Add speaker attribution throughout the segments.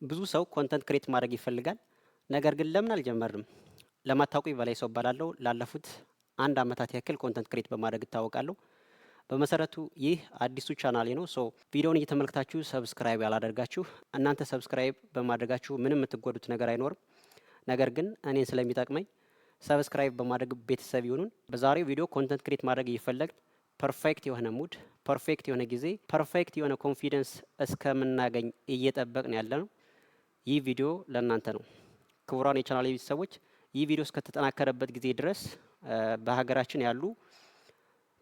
Speaker 1: ብዙ ሰው ኮንተንት ክሬት ማድረግ ይፈልጋል። ነገር ግን ለምን አልጀመርንም? ለማታውቁኝ በላይ ሰው እባላለሁ። ላለፉት 1 ዓመታት ያክል ኮንተንት ክሬት በማድረግ እታወቃለሁ። በመሰረቱ ይህ አዲሱ ቻናሌ ነው። ቪዲዮውን እየተመለከታችሁ ሰብስክራይብ ያላደርጋችሁ እናንተ ሰብስክራይብ በማድረጋችሁ ምንም የምትጎዱት ነገር አይኖርም። ነገር ግን እኔን ስለሚጠቅመኝ ሰብስክራይብ በማድረግ ቤተሰብ ይሁኑን። በዛሬው ቪዲዮ ኮንተንት ክሬት ማድረግ እየፈለግን ፐርፌክት የሆነ ሙድ፣ ፐርፌክት የሆነ ጊዜ፣ ፐርፌክት የሆነ ኮንፊደንስ እስከምናገኝ እየጠበቅን ያለ ነው። ይህ ቪዲዮ ለእናንተ ነው። ክቡራን የቻናል ቤተሰቦች፣ ይህ ቪዲዮ እስከተጠናከረበት ጊዜ ድረስ በሀገራችን ያሉ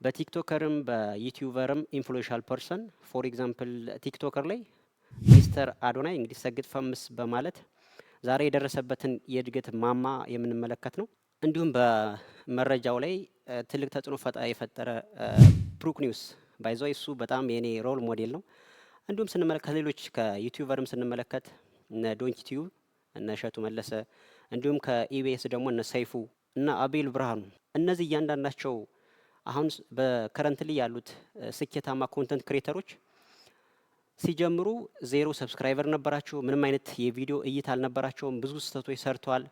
Speaker 1: በቲክቶከርም በዩቲዩበርም ኢንፍሉዌንሻል ፐርሰን ፎር ኤግዛምፕል ቲክቶከር ላይ ሚስተር አዶናይ እንግዲህ ሰግጥ ፈምስ በማለት ዛሬ የደረሰበትን የእድገት ማማ የምንመለከት ነው። እንዲሁም በመረጃው ላይ ትልቅ ተጽዕኖ የፈጠረ ብሩክ ኒውስ ባይዞ እሱ በጣም የኔ ሮል ሞዴል ነው። እንዲሁም ስንመለከት ሌሎች ከዩቲዩበርም ስንመለከት እነ ዶንኪ ቲዩብ እነ እሸቱ መለሰ እንዲሁም ከኢቢኤስ ደግሞ እነ ሰይፉ እና አቤል ብርሃኑ እነዚህ እያንዳንዳቸው አሁን በከረንትሊ ያሉት ስኬታማ ኮንተንት ክሬተሮች ሲጀምሩ 0 ሰብስክራይበር ነበራቸው። ምንም አይነት የቪዲዮ እይታ አልነበራቸውም። ብዙ ስህተቶች ሰርተዋል።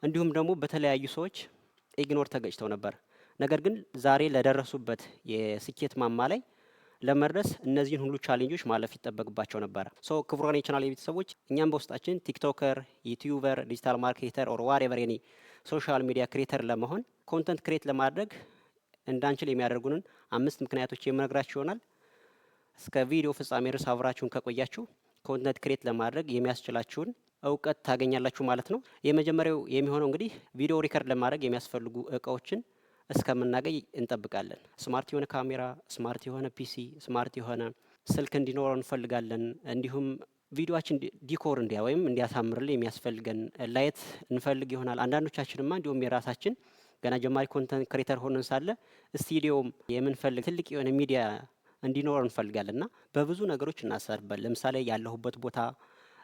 Speaker 1: እንዲሁም ደግሞ በተለያዩ ሰዎች ኢግኖር ተገጭተው ነበር። ነገር ግን ዛሬ ለደረሱበት የስኬት ማማ ላይ ለመድረስ እነዚህን ሁሉ ቻሌንጆች ማለፍ ይጠበቅባቸው ነበር። ክቡራን የቻናል ቤተሰቦች እኛም በውስጣችን ቲክቶከር፣ ዩቲዩበር፣ ዲጂታል ማርኬተር ኦር ዋሬቨር ኤኒ ሶሻል ሚዲያ ክሬተር ለመሆን ኮንተንት ክሬት ለማድረግ እንዳንችል የሚያደርጉንን 5 ምክንያቶች የምነግራችሁ ይሆናል። እስከ ቪዲዮ ፍጻሜ ድረስ አብራችሁን ከቆያችሁ ኮንተንት ክሬት ለማድረግ የሚያስችላችሁን እውቀት ታገኛላችሁ ማለት ነው። የመጀመሪያው የሚሆነው እንግዲህ ቪዲዮ ሪከርድ ለማድረግ የሚያስፈልጉ እቃዎችን እስከምናገኝ እንጠብቃለን። ስማርት የሆነ ካሜራ፣ ስማርት የሆነ ፒሲ፣ ስማርት የሆነ ስልክ እንዲኖረው እንፈልጋለን። እንዲሁም ቪዲዮችን ዲኮር ወይም እንዲያሳምርልን የሚያስፈልገን ላይት እንፈልግ ይሆናል። አንዳንዶቻችንማ እንዲሁም የራሳችን ገና ጀማሪ ኮንተንት ክሬተር ሆነን ሳለ ስቱዲዮም የምንፈልግ ትልቅ የሆነ ሚዲያ እንዲኖር እንፈልጋለን እና በብዙ ነገሮች እናሰርበል። ለምሳሌ ያለሁበት ቦታ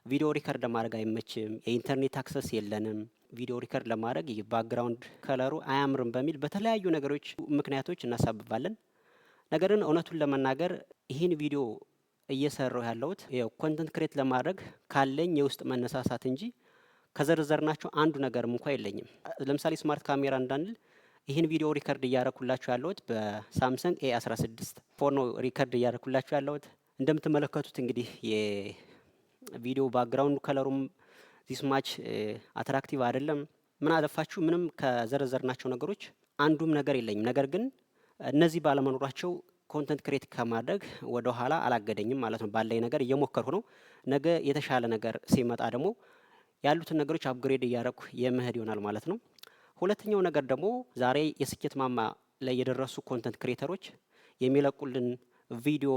Speaker 1: ቪዲዮ ሪከርድ ለማድረግ አይመችም፣ የኢንተርኔት አክሰስ የለንም፣ ቪዲዮ ሪከርድ ለማድረግ ባክግራውንድ ከለሩ አያምርም በሚል በተለያዩ ነገሮች ምክንያቶች እናሳብባለን። ነገር ግን እውነቱን ለመናገር ይህን ቪዲዮ እየሰራው ያለሁት ኮንተንት ክሬት ለማድረግ ካለኝ የውስጥ መነሳሳት እንጂ ከዘርዘርናቸው አንዱ ነገርም እንኳ የለኝም። ለምሳሌ ስማርት ካሜራ እንዳንል ይህን ቪዲዮ ሪከርድ እያረኩላችሁ ያለሁት በሳምሰንግ ኤ16 ፎን ነው ሪከርድ እያረኩላችሁ ያለሁት። እንደምትመለከቱት እንግዲህ የቪዲዮ ባክግራውንድ ከለሩም ዚስ ማች አትራክቲቭ አይደለም። ምን አለፋችሁ ምንም ከዘረዘርናቸው ነገሮች አንዱም ነገር የለኝም። ነገር ግን እነዚህ ባለመኖራቸው ኮንተንት ክሬት ከማድረግ ወደ ኋላ አላገደኝም ማለት ነው። ባለኝ ነገር እየሞከርኩ ነው። ነገ የተሻለ ነገር ሲመጣ ደግሞ ያሉትን ነገሮች አፕግሬድ እያረኩ የመሄድ ይሆናል ማለት ነው። ሁለተኛው ነገር ደግሞ ዛሬ የስኬት ማማ ላይ የደረሱ ኮንተንት ክሬተሮች የሚለቁልን ቪዲዮ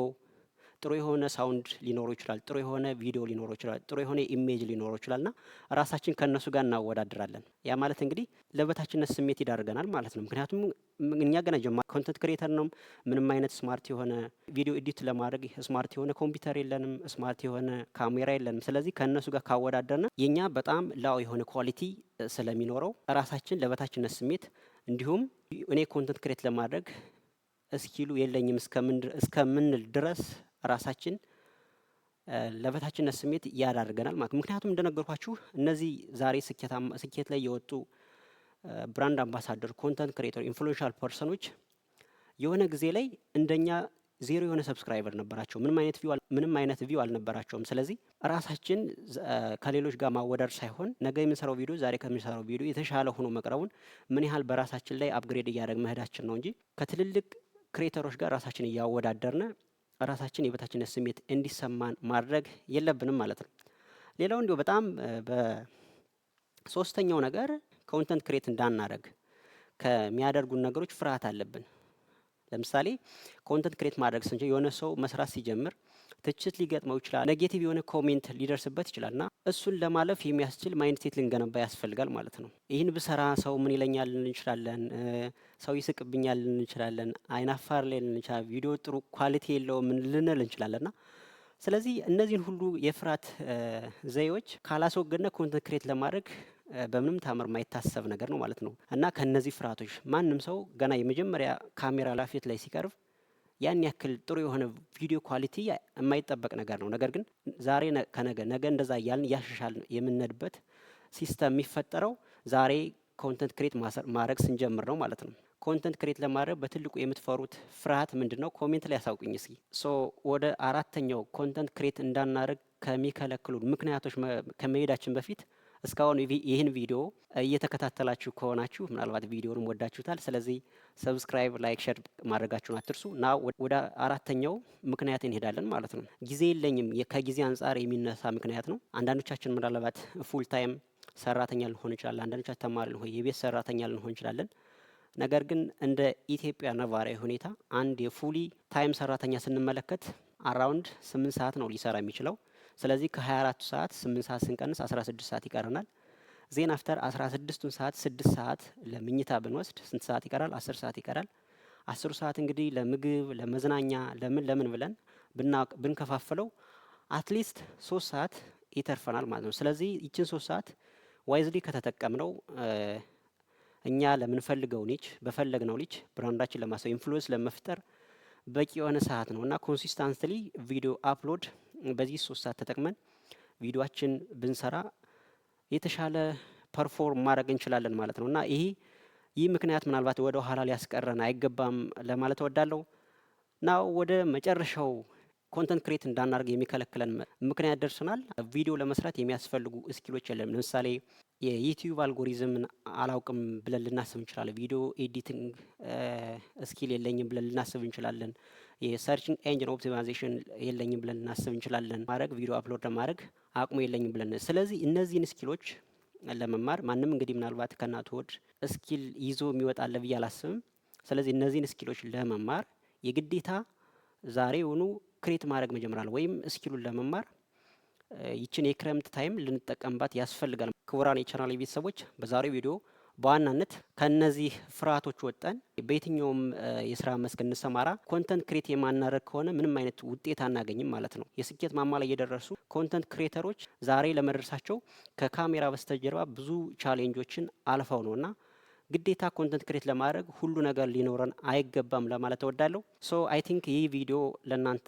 Speaker 1: ጥሩ የሆነ ሳውንድ ሊኖረው ይችላል፣ ጥሩ የሆነ ቪዲዮ ሊኖረው ይችላል፣ ጥሩ የሆነ ኢሜጅ ሊኖረው ይችላልና ራሳችን ከነሱ ጋር እናወዳድራለን። ያ ማለት እንግዲህ ለበታችነት ስሜት ይዳርገናል ማለት ነው። ምክንያቱም እኛ ገና ጀማሪ ኮንተንት ክሬተር ነው። ምንም አይነት ስማርት የሆነ ቪዲዮ ኤዲት ለማድረግ ስማርት የሆነ ኮምፒውተር የለንም፣ ስማርት የሆነ ካሜራ የለንም። ስለዚህ ከነሱ ጋር ካወዳደርና የኛ በጣም ላው የሆነ ኳሊቲ ስለሚኖረው ራሳችን ለበታችነት ስሜት እንዲሁም እኔ ኮንተንት ክሬት ለማድረግ እስኪሉ የለኝም እስከምንል ድረስ ራሳችን ለበታችነት ስሜት ያዳርገናል ማለት ነው። ምክንያቱም እንደነገርኳችሁ እነዚህ ዛሬ ስኬት ላይ የወጡ ብራንድ አምባሳደር፣ ኮንተንት ክሬተር፣ ኢንፍሉዌንሻል ፐርሰኖች የሆነ ጊዜ ላይ እንደኛ 0 የሆነ ሰብስክራይበር ነበራቸው። ምንም አይነት ቪው አልነበራቸውም። ስለዚህ ራሳችን ከሌሎች ጋር ማወዳደር ሳይሆን ነገ የምንሰራው ቪዲዮ ዛሬ ከምንሰራው ቪዲዮ የተሻለ ሆኖ መቅረቡን ምን ያህል በራሳችን ላይ አፕግሬድ እያደረግ መሄዳችን ነው እንጂ ከትልልቅ ክሬተሮች ጋር ራሳችን እያወዳደርነ ራሳችን የበታችነት ስሜት እንዲሰማን ማድረግ የለብንም ማለት ነው። ሌላው እንዲሁ በጣም በሶስተኛው ነገር ኮንተንት ክሬት እንዳናረግ ከሚያደርጉን ነገሮች ፍርሃት አለብን። ለምሳሌ ኮንተንት ክሬት ማድረግ ስንችል የሆነ ሰው መስራት ሲጀምር ትችት ሊገጥመው ይችላል፣ ኔጌቲቭ የሆነ ኮሜንት ሊደርስበት ይችላልና እሱን ለማለፍ የሚያስችል ማይንድ ሴት ልንገነባ ያስፈልጋል ማለት ነው። ይህን ብሰራ ሰው ምን ይለኛል ልንል እንችላለን፣ ሰው ይስቅብኛል ልንል እንችላለን፣ አይናፋር ላይ ልንል እንችላለን፣ ቪዲዮ ጥሩ ኳሊቲ የለውም ልንል እንችላለንና ስለዚህ እነዚህን ሁሉ የፍርሃት ዘዬዎች ካላስወገድነ ኮንተንት ክሬት ለማድረግ በምንም ታምር ማይታሰብ ነገር ነው ማለት ነው። እና ከነዚህ ፍርሃቶች ማንም ሰው ገና የመጀመሪያ ካሜራ ላፊት ላይ ሲቀርብ ያን ያክል ጥሩ የሆነ ቪዲዮ ኳሊቲ የማይጠበቅ ነገር ነው። ነገር ግን ዛሬ ከነገ ነገ እንደዛ እያልን እያሻሻልን የምንሄድበት ሲስተም የሚፈጠረው ዛሬ ኮንተንት ክሬት ማድረግ ስንጀምር ነው ማለት ነው። ኮንተንት ክሬት ለማድረግ በትልቁ የምትፈሩት ፍርሃት ምንድን ነው? ኮሜንት ላይ ያሳውቁኝ እስኪ። ሶ ወደ አራተኛው ኮንተንት ክሬት እንዳናደርግ ከሚከለክሉ ምክንያቶች ከመሄዳችን በፊት እስካሁን ይህን ቪዲዮ እየተከታተላችሁ ከሆናችሁ ምናልባት ቪዲዮንም ወዳችሁታል። ስለዚህ ሰብስክራይብ፣ ላይክ፣ ሼር ማድረጋችሁን አትርሱ። ና ወደ አራተኛው ምክንያት እንሄዳለን ማለት ነው። ጊዜ የለኝም ከጊዜ አንጻር የሚነሳ ምክንያት ነው። አንዳንዶቻችን ምናልባት ፉል ታይም ሰራተኛ ልንሆን እንችላለን። አንዳንዶቻችን ተማሪ ልንሆን የቤት ሰራተኛ ልንሆን እንችላለን። ነገር ግን እንደ ኢትዮጵያ ነባራዊ ሁኔታ አንድ የፉሊ ታይም ሰራተኛ ስንመለከት አራውንድ 8 ሰዓት ነው ሊሰራ የሚችለው። ስለዚህ ከ24 ሰዓት 8 ሰዓት ስንቀንስ 16 ሰዓት ይቀረናል። ዜን አፍተር 16ቱን ሰዓት 6 ሰዓት ለምኝታ ብንወስድ ስንት ሰዓት ይቀራል? 10 ሰዓት ይቀራል። 10 ሰዓት እንግዲህ ለምግብ፣ ለመዝናኛ፣ ለምን ብለን ብንከፋፍለው አትሊስት 3 ሰዓት ይተርፈናል ማለት ነው። ስለዚህ ይችን 3 ሰዓት ዋይዝሊ ከተጠቀምነው እኛ ለምንፈልገው ኒች በፈለግነው ኒች ብራንዳችን ለማሰው ኢንፍሉዌንስ ለመፍጠር በቂ የሆነ ሰዓት ነው እና ኮንሲስታንትሊ ቪዲዮ አፕሎድ በዚህ 3 ሰዓት ተጠቅመን ቪዲዮአችን ብንሰራ የተሻለ ፐርፎርም ማድረግ እንችላለን ማለት ነው እና ይህ ምክንያት ምናልባት ወደ ኋላ ሊያስቀረን አይገባም ለማለት እወዳለሁ። ና ወደ መጨረሻው ኮንተንት ክሬት እንዳናደርግ የሚከለክለን ምክንያት ደርሰናል። ቪዲዮ ለመስራት የሚያስፈልጉ ስኪሎች የለም። ለምሳሌ የዩቲዩብ አልጎሪዝምን አላውቅም ብለን ልናስብ እንችላለን። ቪዲዮ ኤዲቲንግ ስኪል የለኝም ብለን ልናስብ እንችላለን። የሰርችንግ ኤንጂን ኦፕቲማይዜሽን የለኝም ብለን ልናስብ እንችላለን። ቪዲዮ አፕሎድ ለማድረግ አቅሙ የለኝም ብለን ስለዚህ እነዚህን ስኪሎች ለመማር ማንም እንግዲህ ምናልባት ከእናቱ ሆድ ስኪል ይዞ የሚወጣለ ብዬ አላስብም። ስለዚህ እነዚህን ስኪሎች ለመማር የግዴታ ዛሬውኑ ክሬት ማድረግ መጀመራል ወይም ስኪሉን ለመማር ይችን የክረምት ታይም ልንጠቀምባት ያስፈልጋል። ክቡራን የቻናል ቤተሰቦች በዛሬው ቪዲዮ በዋናነት ከነዚህ ፍርሃቶች ወጠን በየትኛውም የስራ መስክ እንሰማራ ኮንተንት ክሬት የማናደርግ ከሆነ ምንም አይነት ውጤት አናገኝም ማለት ነው። የስኬት ማማ ላይ የደረሱ ኮንተንት ክሬተሮች ዛሬ ለመድረሳቸው ከካሜራ በስተጀርባ ብዙ ቻሌንጆችን አልፈው ነውና ግዴታ ኮንተንት ክሬት ለማድረግ ሁሉ ነገር ሊኖረን አይገባም ለማለት እወዳለሁ። ሶ አይ ቲንክ ይህ ቪዲዮ ለእናንተ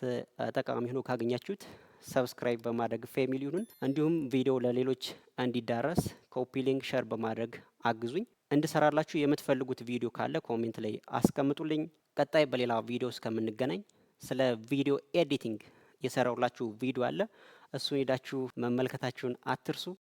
Speaker 1: ጠቃሚ ሆኖ ካገኛችሁት ሰብስክራይብ በማድረግ ፋሚሊውን እንዲሁም ቪዲዮ ለሌሎች እንዲዳረስ ኮፒ ሊንክ ሸር በማድረግ አግዙኝ። እንድሰራላችሁ የምትፈልጉት ቪዲዮ ካለ ኮሜንት ላይ አስቀምጡልኝ። ቀጣይ በሌላ ቪዲዮ እስከምንገናኝ ስለ ቪዲዮ ኤዲቲንግ የሰራውላችሁ ቪዲዮ አለ። እሱን ሄዳችሁ መመልከታችሁን አትርሱ።